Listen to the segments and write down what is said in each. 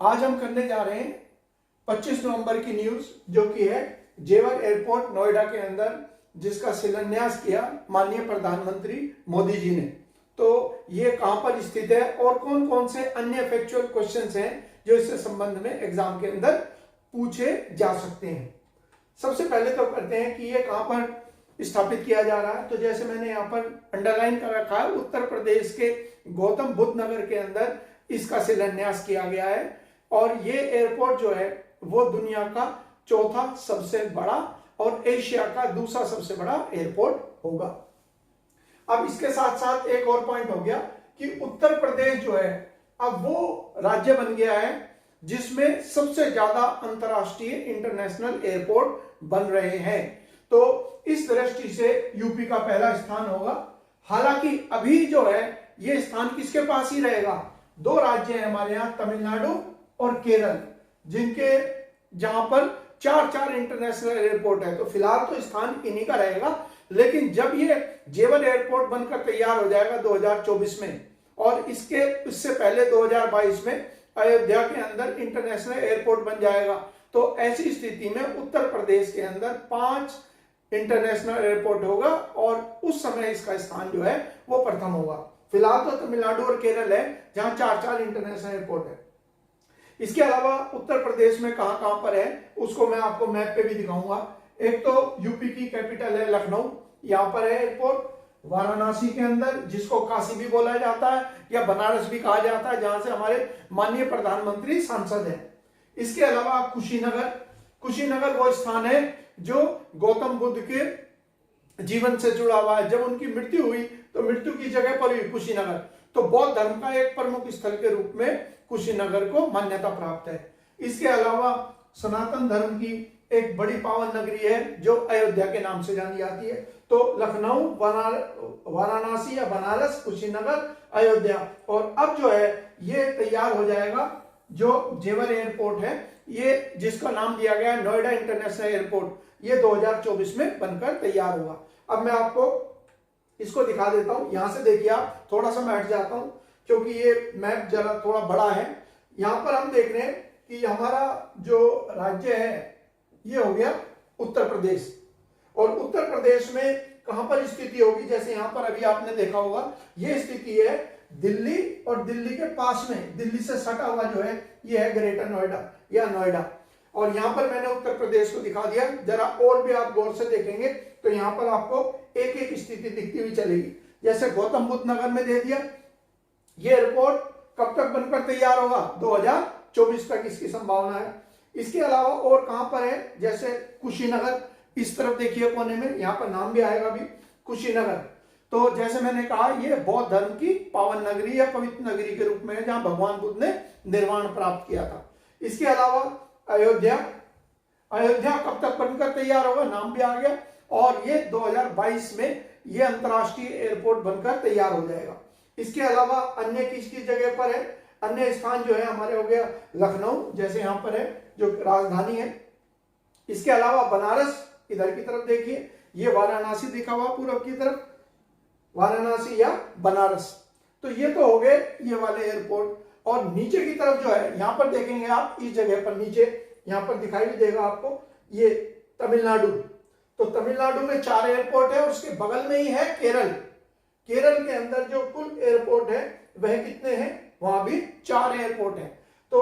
आज हम करने जा रहे हैं 25 नवंबर की न्यूज, जो कि है जेवर एयरपोर्ट नोएडा के अंदर, जिसका शिलान्यास किया माननीय प्रधानमंत्री मोदी जी ने। तो ये कहां पर स्थित है और कौन कौन से अन्य फैक्चुअल क्वेश्चंस हैं जो इससे संबंध में एग्जाम के अंदर पूछे जा सकते हैं। सबसे पहले तो करते हैं कि ये कहां पर स्थापित किया जा रहा है। तो जैसे मैंने यहाँ पर अंडरलाइन कर रखा है, उत्तर प्रदेश के गौतम बुद्ध नगर के अंदर इसका शिलान्यास किया गया है। और ये एयरपोर्ट जो है वो दुनिया का चौथा सबसे बड़ा और एशिया का दूसरा सबसे बड़ा एयरपोर्ट होगा। अब इसके साथ साथ एक और पॉइंट हो गया कि उत्तर प्रदेश जो है अब वो राज्य बन गया है जिसमें सबसे ज्यादा अंतरराष्ट्रीय इंटरनेशनल एयरपोर्ट बन रहे हैं। तो इस दृष्टि से यूपी का पहला स्थान होगा। हालांकि अभी जो है ये स्थान किसके पास ही रहेगा, दो राज्य हैं हमारे यहाँ, तमिलनाडु और केरल, जहां पर चार चार इंटरनेशनल एयरपोर्ट है। तो फिलहाल तो स्थान इन्हीं का रहेगा, लेकिन जब ये जेवर एयरपोर्ट बनकर तैयार हो जाएगा 2024 में, और इससे पहले 2022 में अयोध्या के अंदर इंटरनेशनल एयरपोर्ट बन जाएगा, तो ऐसी स्थिति में उत्तर प्रदेश के अंदर 5 इंटरनेशनल एयरपोर्ट होगा और उस समय इसका स्थान जो है वो प्रथम होगा। फिलहाल तो तमिलनाडु और केरल है जहां 4 इंटरनेशनल एयरपोर्ट है। इसके अलावा उत्तर प्रदेश में कहां कहां पर है उसको मैं आपको मैप पे भी दिखाऊंगा। एक तो यूपी की कैपिटल है लखनऊ, यहां पर है एयरपोर्ट। वाराणसी के अंदर, जिसको काशी भी बोला जाता है या बनारस भी कहा जाता है, जहां से हमारे माननीय प्रधानमंत्री सांसद हैं। इसके अलावा कुशीनगर वो स्थान है जो गौतम बुद्ध के जीवन से जुड़ा हुआ है। जब उनकी मृत्यु हुई तो मृत्यु की जगह पर हुई कुशीनगर, तो बौद्ध धर्म का एक प्रमुख स्थल के रूप में कुशीनगर को मान्यता प्राप्त है। इसके अलावा सनातन धर्म की एक बड़ी पावन नगरी है जो अयोध्या के नाम से जानी जाती है। तो लखनऊ, वाराणसी या बनारस, कुशीनगर, अयोध्या, और अब जो है ये तैयार हो जाएगा जो जेवर एयरपोर्ट है, ये जिसका नाम दिया गया है नोएडा इंटरनेशनल एयरपोर्ट, ये 2024 में बनकर तैयार होगा। अब मैं आपको इसको दिखा देता हूं। यहां से देखिए आप, थोड़ा सा मैं हट जाता हूं क्योंकि ये मैप जरा थोड़ा बड़ा है। यहां पर हम देख रहे हैं कि हमारा जो राज्य है ये हो गया उत्तर प्रदेश, और उत्तर प्रदेश में कहां पर स्थिति होगी, जैसे यहां पर अभी आपने देखा होगा ये स्थिति है दिल्ली, और दिल्ली के पास में, दिल्ली से सटा हुआ जो है ये है ग्रेटर नोएडा या नोएडा। और यहां पर मैंने उत्तर प्रदेश को दिखा दिया। जरा और भी आप गौर से देखेंगे तो यहां पर आपको एक एक स्थिति दिखती हुई चलेगी। जैसे गौतम बुद्ध नगर में दे दिया, ये एयरपोर्ट कब तक बनकर तैयार होगा, 2024 तक इसकी संभावना है। इसके अलावा और कहां पर है, जैसे कुशीनगर, इस तरफ देखिए कोने में, यहां पर नाम भी आएगा अभी कुशीनगर। तो जैसे मैंने कहा ये बौद्ध धर्म की पावन नगरी या पवित्र नगरी के रूप में है, जहां भगवान बुद्ध ने निर्वाण प्राप्त किया था। इसके अलावा अयोध्या कब तक बनकर तैयार होगा, नाम भी आ गया, और ये 2022 में ये अंतरराष्ट्रीय एयरपोर्ट बनकर तैयार हो जाएगा। इसके अलावा अन्य किसकी जगह पर है, अन्य स्थान जो है हमारे हो गया लखनऊ, जैसे यहां पर है जो राजधानी है। इसके अलावा बनारस, इधर की तरफ देखिए, ये वाराणसी दिखा हुआ पूर्व की तरफ, वाराणसी या बनारस। तो ये तो हो गए ये वाले एयरपोर्ट। और नीचे की तरफ जो है यहां पर देखेंगे आप, इस जगह पर नीचे यहां पर दिखाई भी देगा आपको ये तमिलनाडु। तो तमिलनाडु में 4 एयरपोर्ट है, और उसके बगल में ही है केरल के अंदर जो कुल एयरपोर्ट है वह कितने हैं, वहां भी 4 एयरपोर्ट है। तो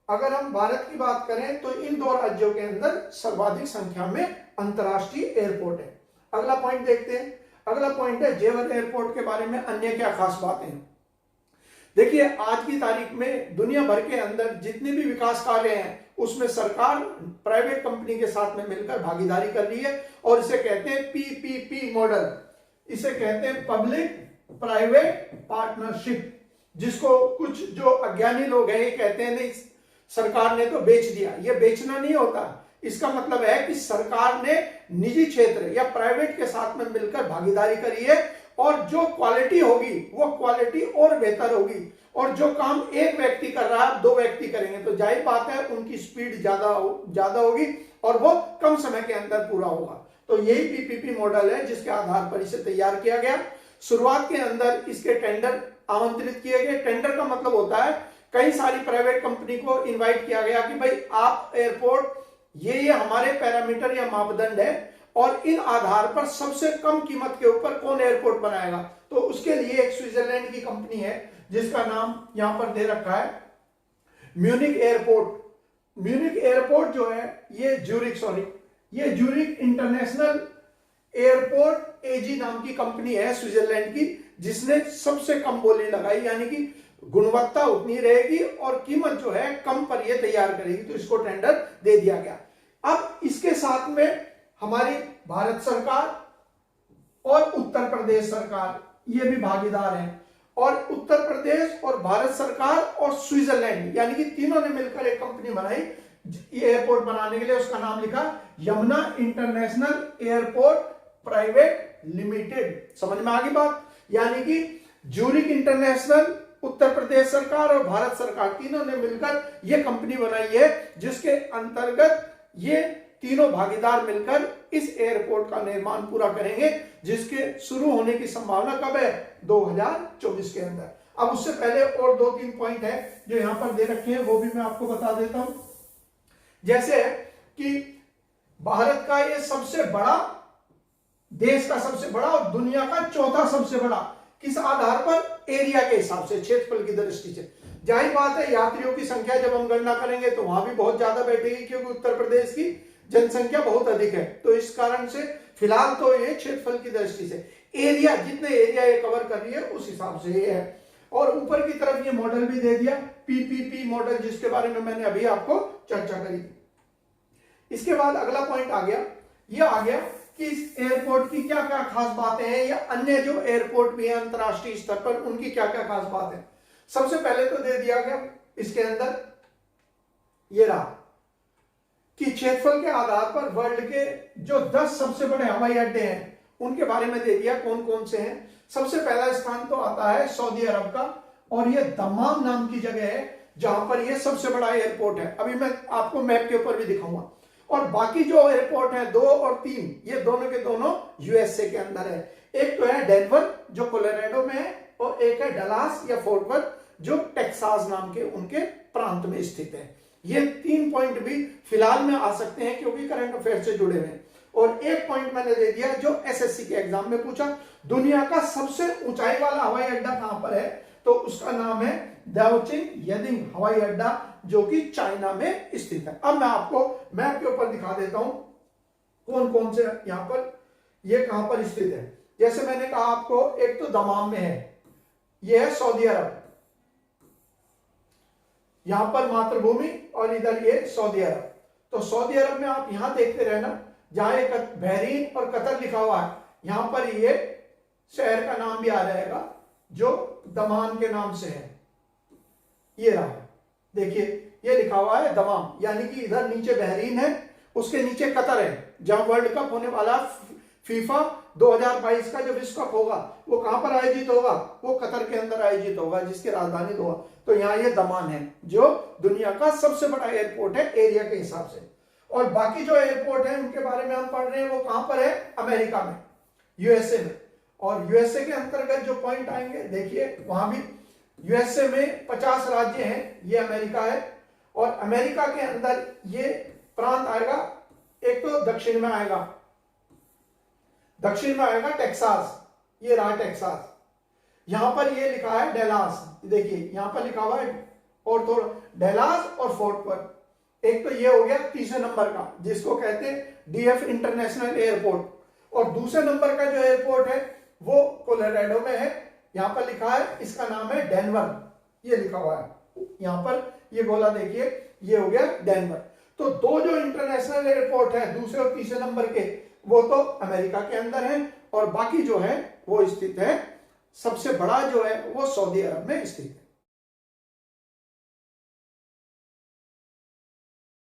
अगर हम भारत की बात करें तो इन 2 राज्यों के अंदर सर्वाधिक संख्या में अंतरराष्ट्रीय एयरपोर्ट है। अगला पॉइंट देखते हैं। अगला पॉइंट है जेवर एयरपोर्ट के बारे में अन्य क्या खास बातें हैं। देखिए आज की तारीख में दुनिया भर के अंदर जितने भी विकास कार्य हैं उसमें सरकार प्राइवेट कंपनी के साथ में मिलकर भागीदारी कर रही है, और इसे कहते हैं पीपीपी मॉडल, इसे कहते हैं पब्लिक प्राइवेट पार्टनरशिप, जिसको कुछ जो अज्ञानी लोग हैं ये कहते हैं नहीं सरकार ने तो बेच दिया। ये बेचना नहीं होता, इसका मतलब है कि सरकार ने निजी क्षेत्र या प्राइवेट के साथ में मिलकर भागीदारी करी है, और जो क्वालिटी होगी वो क्वालिटी और बेहतर होगी। और जो काम एक व्यक्ति कर रहा है 2 व्यक्ति करेंगे तो जाहिर बात है उनकी स्पीड ज्यादा होगी और वो कम समय के अंदर पूरा होगा। तो यही पीपीपी मॉडल है जिसके आधार पर इसे तैयार किया गया। शुरुआत के अंदर इसके टेंडर आमंत्रित किए गए। टेंडर का मतलब होता है कई सारी प्राइवेट कंपनी को इनवाइट किया गया कि भाई आप एयरपोर्ट ये हमारे पैरामीटर या मापदंड है और इन आधार पर सबसे कम कीमत के ऊपर कौन एयरपोर्ट बनाएगा। तो उसके लिए एक स्विट्जरलैंड की कंपनी है जिसका नाम यहां पर दे रखा है म्यूनिक एयरपोर्ट। म्यूनिक एयरपोर्ट जो है ये ज्यूरिक इंटरनेशनल एयरपोर्ट एजी नाम की कंपनी है स्विट्जरलैंड की, जिसने सबसे कम बोली लगाई, यानी कि गुणवत्ता उतनी रहेगी और कीमत जो है कम पर ये तैयार करेगी, तो इसको टेंडर दे दिया गया। अब इसके साथ में हमारी भारत सरकार और उत्तर प्रदेश सरकार ये भी भागीदार हैं, और उत्तर प्रदेश और भारत सरकार और स्विट्जरलैंड यानी कि तीनों ने मिलकर एक कंपनी बनाई ये एयरपोर्ट बनाने के लिए। उसका नाम लिखा Yamuna international airport private limited. समझ में आ गई बात? यानी कि ज्यूरिक इंटरनेशनल, उत्तर प्रदेश सरकार और भारत सरकार तीनों ने मिलकर यह कंपनी बनाई है, जिसके अंतर्गत ये तीनों भागीदार मिलकर इस एयरपोर्ट का निर्माण पूरा करेंगे, जिसके शुरू होने की संभावना कब है? 2024 के अंदर। अब उससे पहले और 2-3 पॉइंट है जो यहां पर दे रखे हैं, वो भी मैं आपको बता देता हूं। जैसे कि भारत का ये सबसे बड़ा, देश का सबसे बड़ा और दुनिया का चौथा सबसे बड़ा, किस आधार पर? एरिया के हिसाब से, क्षेत्रफल की दृष्टि से। जाहिर बात है यात्रियों की संख्या जब हम गणना करेंगे तो वहां भी बहुत ज्यादा बैठेगी, क्योंकि उत्तर प्रदेश की जनसंख्या बहुत अधिक है। तो इस कारण से फिलहाल तो ये क्षेत्रफल की दृष्टि से एरिया, जितने एरिया ये कवर कर रही है उस हिसाब से ये है। और ऊपर की तरफ ये मॉडल भी दे दिया, पीपीपी मॉडल, जिसके बारे में मैंने अभी आपको चर्चा करी। इसके बाद अगला पॉइंट आ गया, ये आ गया कि इस एयरपोर्ट की क्या क्या खास बातें हैं, या अन्य जो एयरपोर्ट भी है अंतरराष्ट्रीय स्तर पर उनकी क्या क्या खास बात है। सबसे पहले तो दे दिया गया इसके अंदर, ये रहा कि क्षेत्रफल के आधार पर वर्ल्ड के जो 10 सबसे बड़े हवाई अड्डे हैं उनके बारे में दे दिया कौन कौन से हैं। सबसे पहला स्थान तो आता है सऊदी अरब का, और ये दमाम नाम की जगह है जहां पर ये सबसे बड़ा एयरपोर्ट है। अभी मैं आपको मैप के ऊपर भी दिखाऊंगा। और बाकी जो एयरपोर्ट है 2 और 3, ये दोनों के दोनों यूएसए के अंदर है। एक तो है डेनवर जो कोलोराडो में है, और एक है डलास या फोर्ट वर्थ जो टेक्सास नाम के उनके प्रांत में स्थित है। ये 3 पॉइंट भी फिलहाल में आ सकते हैं क्योंकि करंट अफेयर से जुड़े हुए हैं। और एक पॉइंट मैंने दे दिया जो एसएससी के एग्जाम में पूछा, दुनिया का सबसे ऊंचाई वाला हवाई अड्डा कहां पर है, तो उसका नाम है दाओचिंग यदिंग हवाई अड्डा, जो कि चाइना में स्थित है। अब मैं आपको मैप के ऊपर दिखा देता हूं कौन कौन से यहां पर ये कहां पर स्थित है। जैसे मैंने कहा आपको, एक तो दमाम में है, यह है सऊदी अरब, यहां पर मातृभूमि, और इधर ये सऊदी अरब। तो सऊदी अरब में आप यहां देखते रहना, जहां एक बहरीन और कतर लिखा हुआ है, यहां पर ये शहर का नाम भी आ जाएगा जो दमान के नाम से है। ये रहा, देखिए ये लिखा हुआ है दमाम, यानी कि इधर नीचे बहरीन है, उसके नीचे कतर है, जहां वर्ल्ड कप होने वाला फीफा 2022 का जो विश्व कप होगा वो कहां पर आयोजित होगा? वो कतर के अंदर आयोजित होगा, जिसकी राजधानी दोहा। तो यहाँ ये दमान है जो दुनिया का सबसे बड़ा एयरपोर्ट है एरिया के हिसाब से। और बाकी जो एयरपोर्ट है उनके बारे में हम पढ़ रहे हैं, वो कहां पर है? अमेरिका में, यूएसए में। और यूएसए के अंतर्गत जो पॉइंट आएंगे, देखिए वहां भी यूएसए में 50 राज्य हैं, ये अमेरिका है। और अमेरिका के अंदर ये प्रांत आएगा, एक तो दक्षिण में आएगा टेक्सास, ये रहा टेक्सास। यहां पर ये लिखा है डेलास, देखिए यहां पर लिखा हुआ है, और थोड़ा डेलास और फोर्ट वर्थ। एक तो ये हो गया तीसरे नंबर का, जिसको कहते हैं डीएफ इंटरनेशनल एयरपोर्ट। और दूसरे नंबर का जो एयरपोर्ट है वो कोलोराडो में है, यहां पर लिखा है, इसका नाम है डेनवर, ये लिखा हुआ है यहां पर, ये गोला देखिए, ये हो गया डेनवर। तो 2 जो इंटरनेशनल एयरपोर्ट है दूसरे और तीसरे नंबर के, वो तो अमेरिका के अंदर है, और बाकी जो है वो स्थित है, सबसे बड़ा जो है वो सऊदी अरब में स्थित है।